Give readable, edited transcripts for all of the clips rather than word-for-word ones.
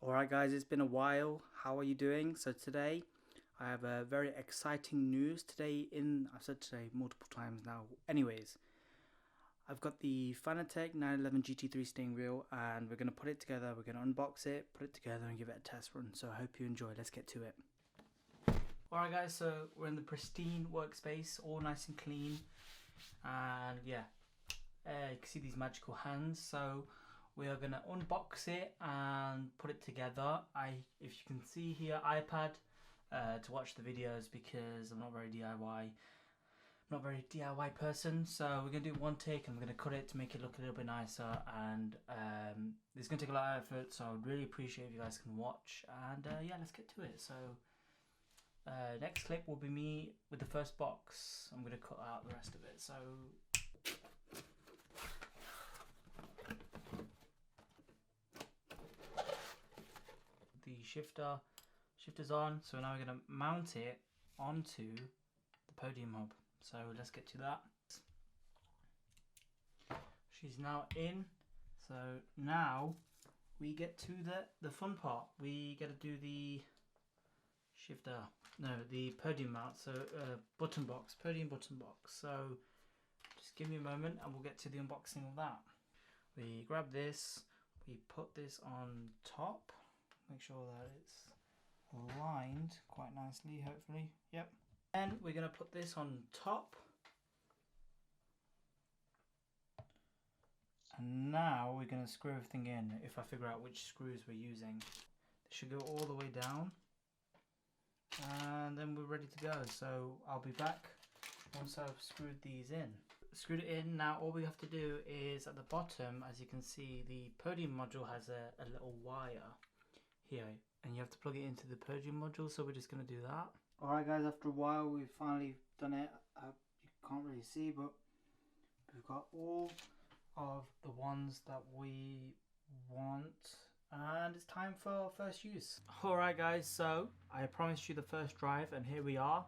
Alright guys, it's been a while. How are you doing? So today I have a very exciting news today I've said today multiple times now. Anyways, I've got the FANATEC 911 GT3 steering wheel and we're going to put it together. We're going to unbox it, put it together and give it a test run. So I hope you enjoy. Let's get to it. Alright guys, so we're in the pristine workspace, all nice and clean. And yeah, you can see these magical hands. So we are going to unbox it and put it together. If you can see here, iPad to watch the videos because I'm not very DIY person. So we're going to do one take and we're going to cut it to make it look a little bit nicer. And it's going to take a lot of effort, so I'd really appreciate if you guys can watch. And yeah, let's get to it. So next clip will be me with the first box. I'm going to cut out the rest of it. So the shifter's on, so now we're going to mount it onto the podium hub. So let's get to that. She's now in, so now we get to the fun part. We get to do the the podium mount. So podium button box. So just give me a moment and we'll get to the unboxing of that. We grab this, we put this on top. Make sure that it's aligned quite nicely, hopefully. Yep. And we're going to put this on top. And now we're going to screw everything in, if I figure out which screws we're using. They should go all the way down. And then we're ready to go. So I'll be back once I've screwed these in. Screwed it in. Now all we have to do is at the bottom, as you can see, the podium module has a little wire here, and you have to plug it into the podium module, so we're just going to do that. Alright guys, after a while we've finally done it. You can't really see, but we've got all of the ones that we want, and it's time for first use. Alright guys, so I promised you the first drive, and here we are.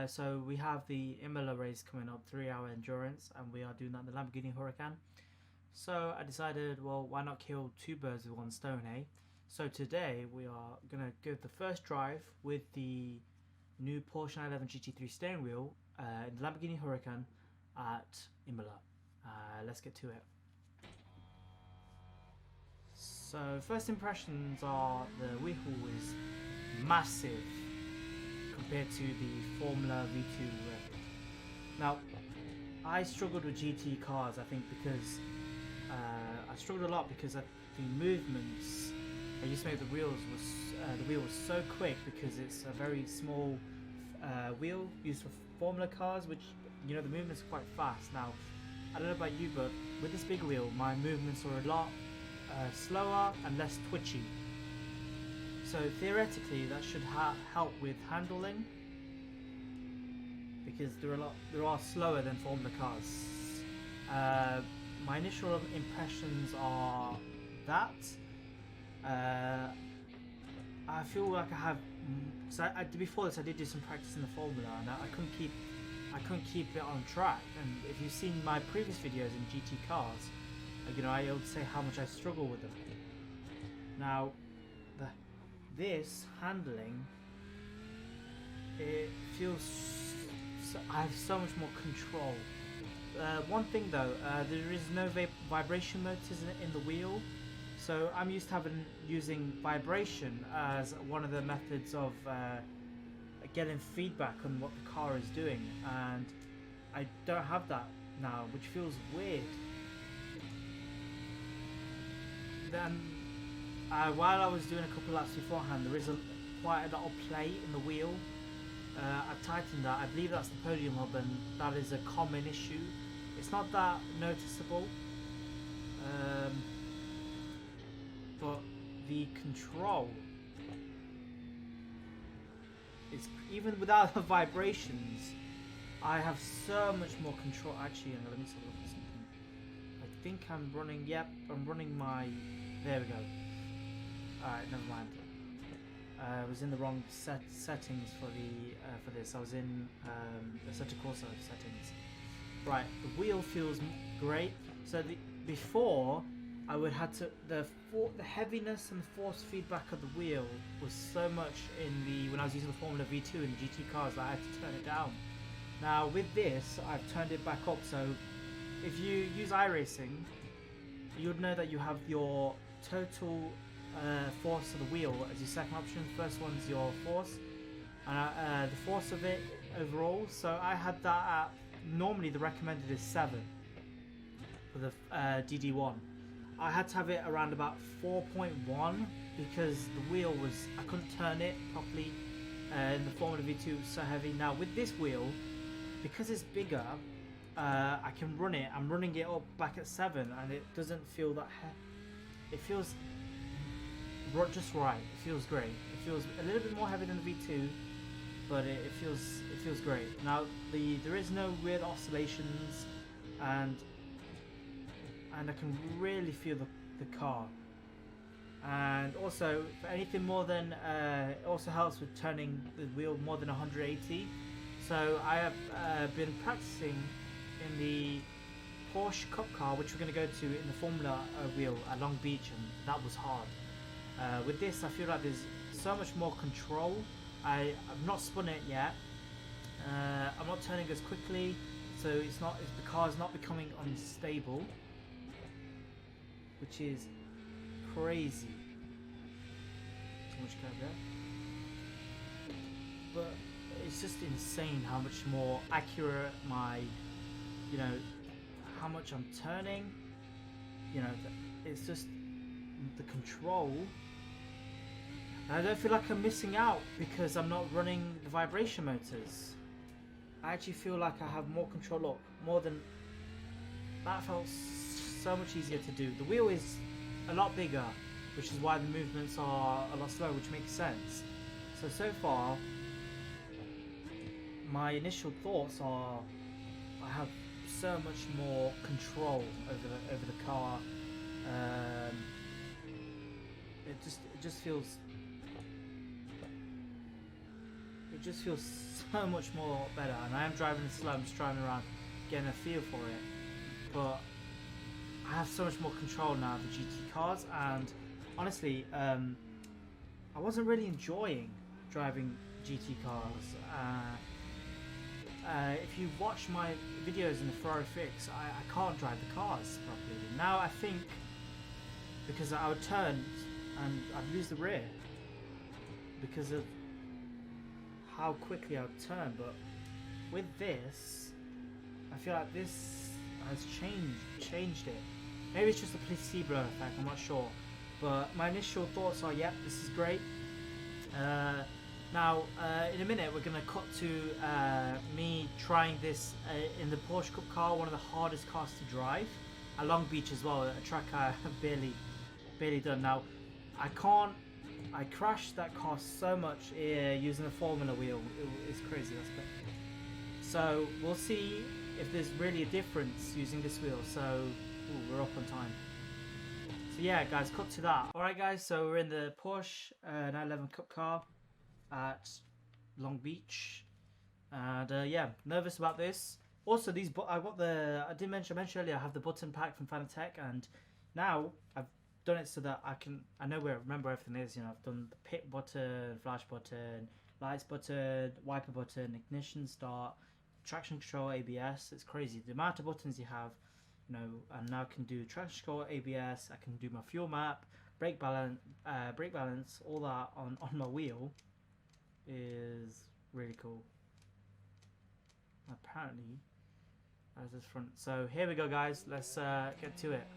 So we have the Imola race coming up, 3-hour endurance, and we are doing that in the Lamborghini Huracan. So I decided, well, why not kill two birds with one stone, eh? So today we are going to give the first drive with the new Porsche 911 GT3 steering wheel in the Lamborghini Huracan at Imola. Let's get to it. So first impressions are the wheel is massive compared to the Formula V2 Rapid. Now I struggled with GT cars, I think, because I struggled a lot because the movements I used to make the wheel was so quick because it's a very small wheel used for Formula cars, which, you know, the movements are quite fast. Now, I don't know about you, but with this big wheel, my movements are a lot slower and less twitchy. So theoretically, that should help with handling because they are slower than Formula cars. My initial impressions are that. I feel like I have. So before this, I did do some practice in the Formula, and I couldn't keep it on track. And if you've seen my previous videos in GT cars, you know, I would say how much I struggle with them. Now, this handling, it feels. I have so much more control. One thing though, there is no vibration motors in the wheel. So I'm used to using vibration as one of the methods of getting feedback on what the car is doing, and I don't have that now, which feels weird. Then while I was doing a couple laps beforehand, there is quite a lot of play in the wheel. I've tightened that. I believe that's the podium hub, and that is a common issue. It's not that noticeable. But the control is, even without the vibrations, I have so much more control. Actually, let me just have a look at something. I think I'm running. Yep, I'm running my. There we go. Alright, never mind. I was in the wrong settings for this. I was in the Assetto Corsa settings. Right, the wheel feels great. So before I would have to the heaviness and the force feedback of the wheel was so much in the when I was using the Formula V2 and GT cars that I had to turn it down. Now with this, I've turned it back up. So if you use iRacing, you'd know that you have your total force of the wheel as your second option. First one's your force, the force of it overall. So I had that at, normally the recommended is 7 for the DD1. I had to have it around about 4.1 because the wheel was, I couldn't turn it properly in the Formula V2 was so heavy. Now with this wheel, because it's bigger, I can run it. I'm running it up back at 7 and it doesn't feel that it feels just right. It feels great. It feels a little bit more heavy than the V2, but it feels great. Now there is no weird oscillations, and I can really feel the car. And also, for anything more than it also helps with turning the wheel more than 180. So I have been practicing in the Porsche Cup car, which we're going to go to in the Formula wheel at Long Beach, and that was hard. With this, I feel like there's so much more control. I've not spun it yet. I'm not turning as quickly, so the car is not becoming unstable, which is crazy. Too much curve there. But it's just insane how much more accurate my, how much I'm turning. It's just the control. And I don't feel like I'm missing out because I'm not running the vibration motors. I actually feel like I have more control. Look, more than that felt so much easier to do. The wheel is a lot bigger, which is why the movements are a lot slower, which makes sense. So far, my initial thoughts are I have so much more control over the car. It just feels so much more better. And I am driving it slow. I'm just driving around, getting a feel for it. But I have so much more control now of the GT cars, and honestly, I wasn't really enjoying driving GT cars. If you watch my videos in the Ferrari Fix, I can't drive the cars properly. Now I think because I would turn and I'd lose the rear because of how quickly I would turn, but with this, I feel like this has changed it. Maybe it's just a placebo effect, I'm not sure. But my initial thoughts are, yep, this is great. Now, in a minute, we're going to cut to me trying this in the Porsche Cup car, one of the hardest cars to drive. At Long Beach as well, a track I have barely done. Now, I crashed that car so much using the Formula wheel. It's crazy. So, we'll see if there's really a difference using this wheel. So, ooh, we're up on time. So yeah, guys, cut to that. Alright guys, so we're in the Porsche 911 Cup car at Long Beach, and yeah, nervous about this. Also, I mentioned earlier, I have the button pack from FANATEC, and now I've done it so that I remember everything is. I've done the pit button, flash button, lights button, wiper button, ignition start, traction control, ABS. It's crazy the amount of buttons you have. And now I can do traction control, ABS. I can do my fuel map, brake balance, all that on my wheel is really cool. Apparently, as this front. So here we go, guys. Let's get to it.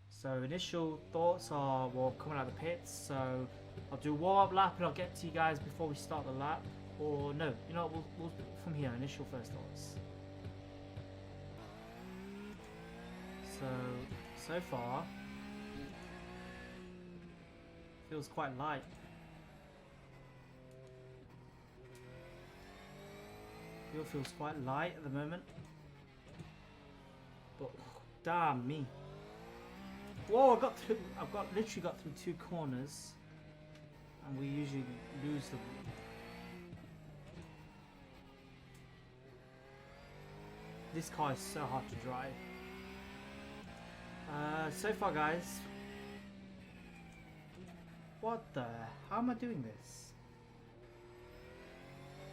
So initial thoughts are, well, coming out of the pits. So I'll do a warm-up lap and I'll get to you guys before we start the lap. Or no, we'll from here. Initial first thoughts. So far, feels quite light. Fuel feels quite light at the moment. But damn me. Whoa, I've literally got through 2 corners, and we usually lose them. This car is so hard to drive. So far, guys. What the? How am I doing this?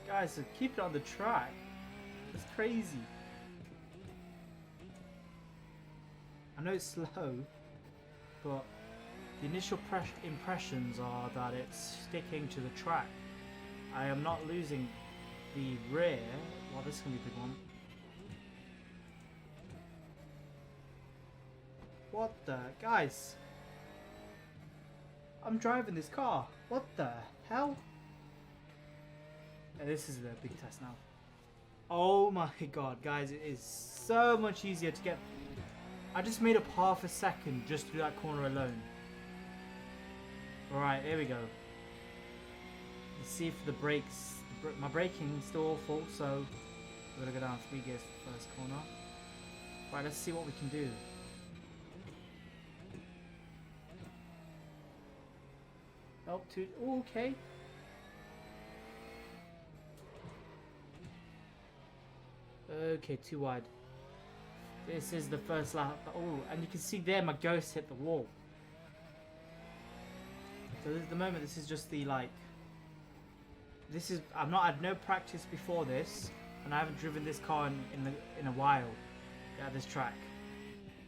Guys, keep it on the track. It's crazy. I know it's slow, but the initial impressions are that it's sticking to the track. I am not losing the rear. Well, this is going to be a big one. What the? Guys, I'm driving this car. What the hell? And this is the big test now. Oh my god, guys, it is so much easier to get. I just made up half a second just through that corner alone. Alright, here we go. Let's see if the brakes. My braking's still awful, so we're gonna go down 3 gears for the first corner. Right, let's see what we can do. Oh, okay. Okay, too wide. This is the first lap. Oh, and you can see there my ghost hit the wall. So at the moment, this is just the like. This is I've had no practice before this, and I haven't driven this car in a while. Yeah, this track.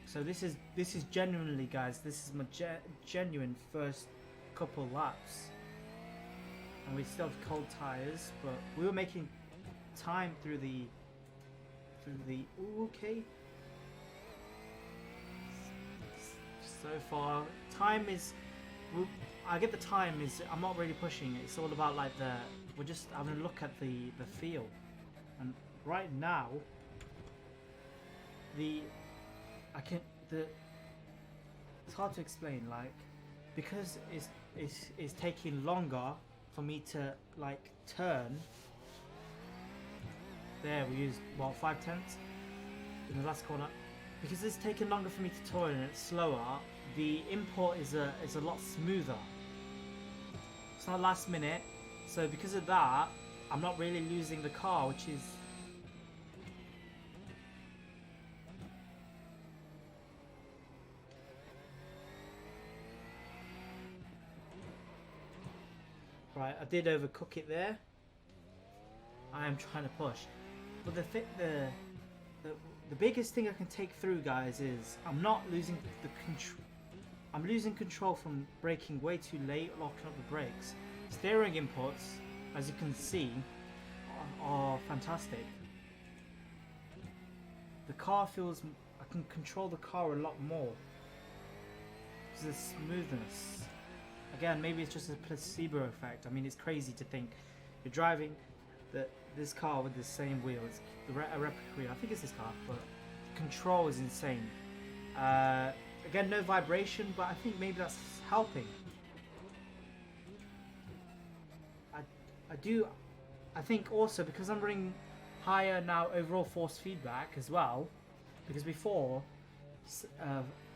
So this is genuinely, guys. This is my genuine first couple laps, and we still have cold tires, but we were making time through the. Ooh, okay. So far, time is. I get the time is. I'm not really pushing it. It's all about like we're just having a look at the feel, and right now. It's hard to explain, like, because it's taking longer for me to like turn. There, we used what 5/10 in the last corner. Because it's taking longer for me to turn and it's slower, the import is a lot smoother. It's not last minute, so because of that, I'm not really losing the car, which is. Right, I did overcook it there. I am trying to push, but the biggest thing I can take through, guys, is I'm not losing the control. I'm losing control from braking way too late, locking up the brakes. Steering inputs, as you can see, are fantastic. The car feels. I can control the car a lot more. There's a smoothness. Again, maybe it's just a placebo effect. I mean, it's crazy to think you're driving this car with the same wheels, a replica wheel. I think it's this car, but the control is insane. Again, no vibration, but I think maybe that's helping. I think also because I'm running higher now overall force feedback as well, because before,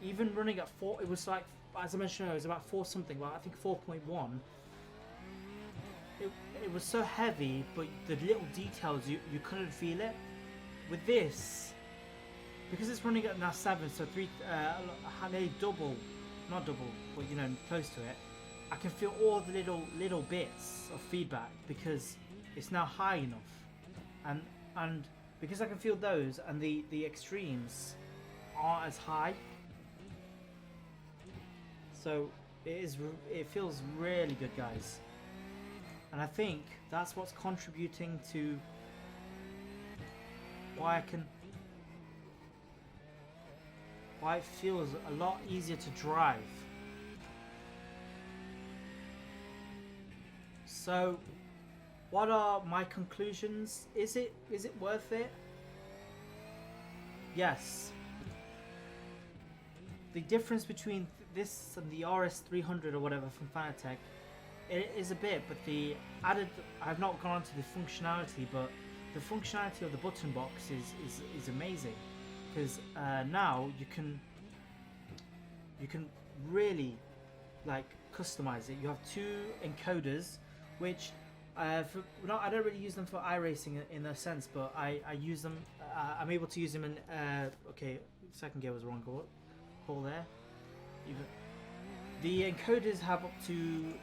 even running at 4, it was like, as I mentioned, it was about 4 something, well I think 4.1. It was so heavy, but the little details, you couldn't feel it. With this, because it's running at now 7, so nearly double, not double, but you know, close to it, I can feel all the little bits of feedback because it's now high enough, and because I can feel those, and the extremes aren't as high, so it feels really good, guys. And I think that's what's contributing to why it feels a lot easier to drive. So, what are my conclusions? Is it worth it? Yes. The difference between this and the RS300 or whatever from FANATEC, it is a bit, but I've not gone on to the functionality, but the functionality of the button box is amazing, because now you can really like customize it. You have 2 encoders, which I don't really use them for iRacing in a sense, but I use them. I'm able to use them in. Okay, second gear was wrong. call there. The encoders have up to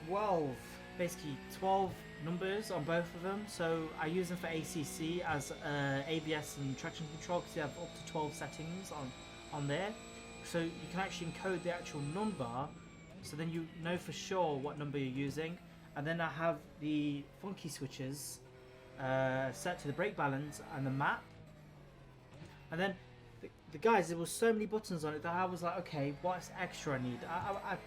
12, basically 12 numbers on both of them. So I use them for ACC as ABS and traction control, because you have up to 12 settings on there. So you can actually encode the actual number, so then you know for sure what number you're using. And then I have the funky switches set to the brake balance and the map. And then the guys, there was so many buttons on it that I was like, okay, what's extra I need? I've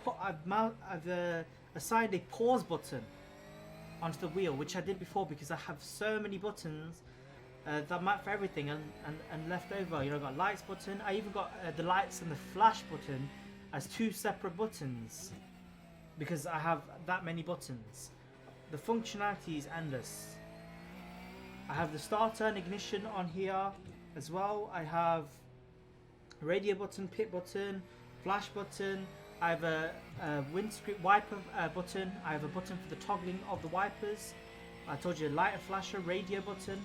assigned a pause button onto the wheel, which I did before because I have so many buttons that map for everything and left over. You know, I got lights button. I even got the lights and the flash button as 2 separate buttons because I have that many buttons. The functionality is endless. I have the starter and ignition on here as well. I have radio button, pit button, flash button. I have a windscreen wiper button. I have a button for the toggling of the wipers. I told you, lighter, flasher, radio button,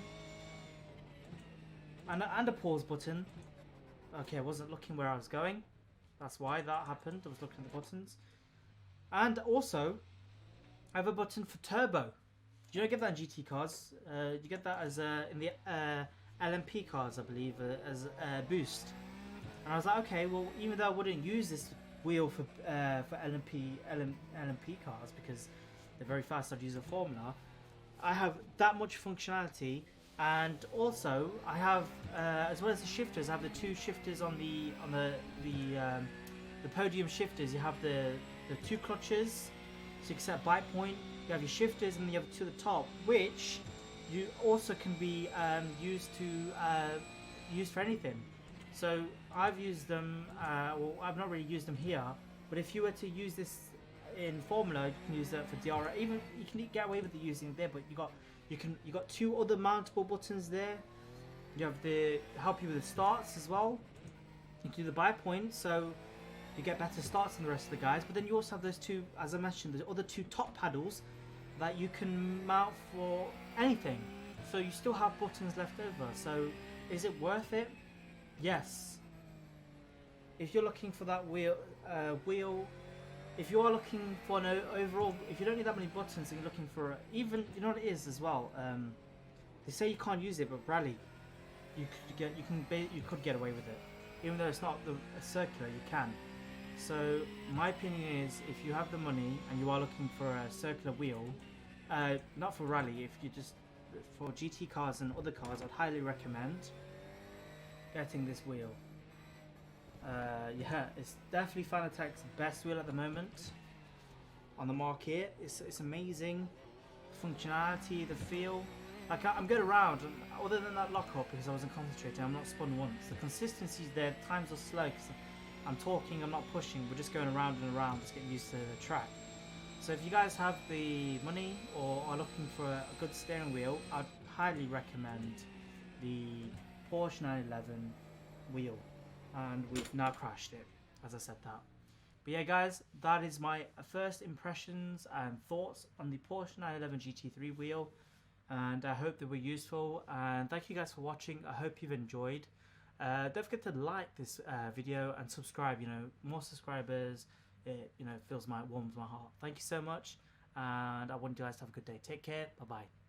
and a pause button. Okay, I wasn't looking where I was going. That's why that happened. I was looking at the buttons. And also, I have a button for turbo. You don't get that in GT cars. You get that as in the LMP cars, I believe, as boost. And I was like, okay, well, even though I wouldn't use this wheel for LMP cars because they're very fast, I'd use a Formula. I have that much functionality, and also I have, as well as the shifters, I have the 2 shifters on the podium shifters. You have the 2 clutches, so you can set bite point. You have your shifters, and then you have 2 at the top, which you also can be used for anything. So I've used them, well, I've not really used them here, but if you were to use this in Formula, you can use that for DRS. Even you can get away with it using it there, but you got 2 other mountable buttons there. You have the help you with the starts as well. You can do the buy point, so you get better starts than the rest of the guys. But then you also have those 2, as I mentioned, the other 2 top paddles that you can mount for anything. So you still have buttons left over. So is it worth it? Yes. If you're looking for that wheel, if you are looking for an overall, if you don't need that many buttons and you're looking for even, you know what it is as well. They say you can't use it, but rally, you could get away with it, even though it's not a circular. You can. So my opinion is, if you have the money and you are looking for a circular wheel, not for rally, if you just for GT cars and other cars, I'd highly recommend getting this wheel. Yeah, it's definitely FANATEC's best wheel at the moment on the market. It's amazing functionality, the feel. Like I'm good around, and other than that lock up, because I wasn't concentrating, I'm not spun once. The consistency's there. Times are slow because I'm talking, I'm not pushing. We're just going around and around, just getting used to the track. So if you guys have the money or are looking for a good steering wheel, I'd highly recommend the Porsche 911 wheel. And we've now crashed it, as I said that. But yeah, guys, that is my first impressions and thoughts on the Porsche 911 GT3 wheel, and I hope they were useful. And thank you guys for watching. I hope you've enjoyed. Don't forget to like this video and subscribe. You know, more subscribers, it warms my heart. Thank you so much, and I want you guys to have a good day. Take care. Bye bye.